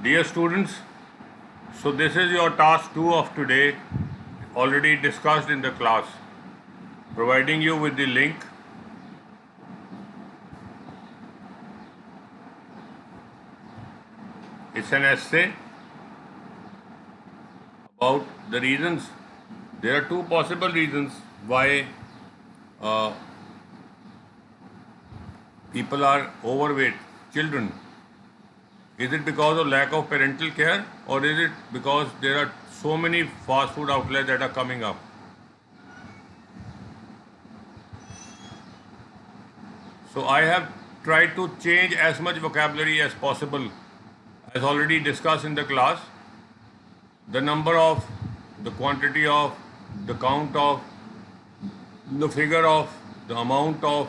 Dear students, so this is your task 2 of today, already discussed in the class. Providing you with the link. It's an essay about the reasons. There are two possible reasons why people are overweight, children. Is it because of lack of parental care, or is it because there are so many fast food outlets that are coming up? So I have tried to change as much vocabulary as possible, as already discussed in the class. The number of, the quantity of, the count of, the figure of, the amount of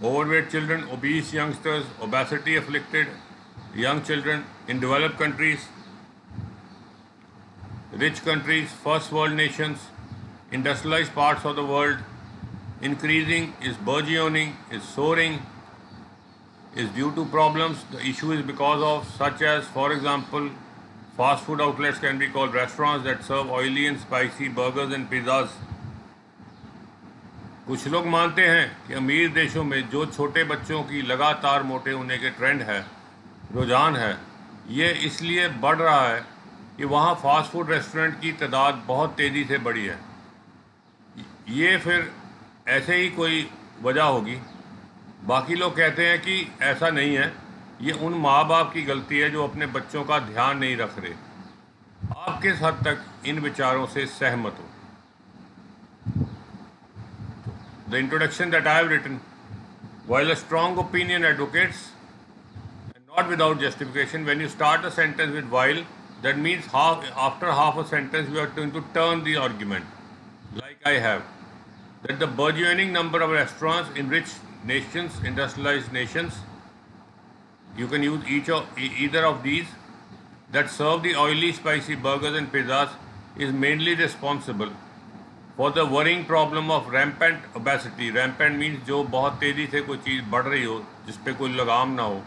overweight children, obese youngsters, obesity afflicted young children in developed countries, rich countries, first world nations, industrialized parts of the world, increasing, is burgeoning, is soaring, is due to problems. The issue is because of, such as, for example, fast food outlets can be called restaurants that serve oily and spicy burgers and pizzas. कुछ लोग मानते हैं कि अमीर देशों में जो छोटे बच्चों की लगातार मोटे होने के ट्रेंड है, रुझान है, ये इसलिए बढ़ रहा है कि वहाँ फास्ट फूड रेस्टोरेंट की तादाद बहुत तेज़ी से बढ़ी है. ये फिर ऐसे ही कोई वजह होगी. बाकी लोग कहते हैं कि ऐसा नहीं है, ये उन माँ बाप की गलती है जो अपने बच्चों का ध्यान नहीं रख रहे. आप किस हद तक इन विचारों से सहमत हो? The introduction that I have written, while a strong opinion advocates, and not without justification, when you start a sentence with while, that means after half a sentence you are going to turn the argument, like I have, that the burgeoning number of restaurants in rich nations, industrialized nations, you can use either of these, that serve the oily, spicy burgers and pizzas, is mainly responsible for the worrying problem of rampant obesity. Rampant means जो बहुत तेज़ी से कोई चीज़ बढ़ रही हो, जिस पे कोई लगाम ना हो.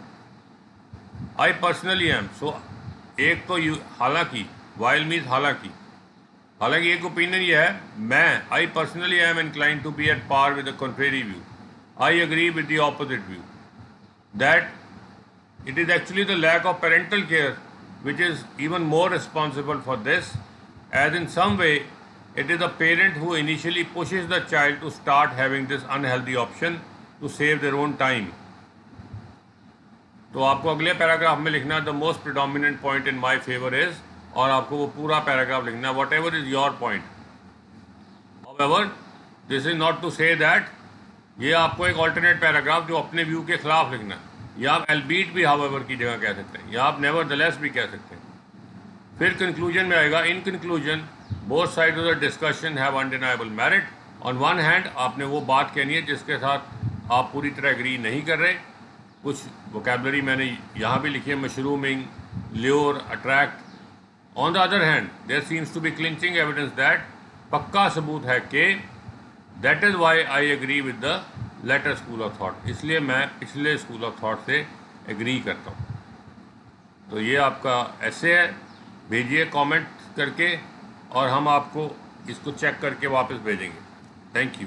I personally am. So एक तो हालांकि, while means हालांकि एक ओपिनियन ये है, मैं I personally am inclined to be at par with the contrary view. I agree with the opposite view, that it is actually the lack of parental care which is even more responsible for this, as in some way it is the parent who initially pushes the child to start having this unhealthy option to save their own time. तो आपको अगले paragraph में लिखना the most predominant point in my favor is, और आपको वो पूरा paragraph लिखना whatever is your point. However, this is not to say that ये आपको एक alternate पैराग्राफ जो अपने व्यू के खिलाफ लिखना, या आप albeit भी however की जगह कह सकते हैं, या आप nevertheless भी कह सकते हैं. फिर कंक्लूजन में आएगा, in conclusion both side of the discussion have undeniable merit. On one hand आपने वो बात कहनी है जिसके साथ आप पूरी तरह एग्री नहीं कर रहे. कुछ वोकैबुलरी मैंने यहाँ भी लिखी है, mushrooming, lure, attract. On the other hand there seems to be clinching evidence that, पक्का सबूत है कि, that is why I agree with the latter school of thought. इसलिए मैं पिछले स्कूल ऑफ थाट से एग्री करता हूँ. तो ये आपका ऐसे है, भेजिए कमेंट करके और हम आपको इसको चेक करके वापस भेजेंगे. Thank you.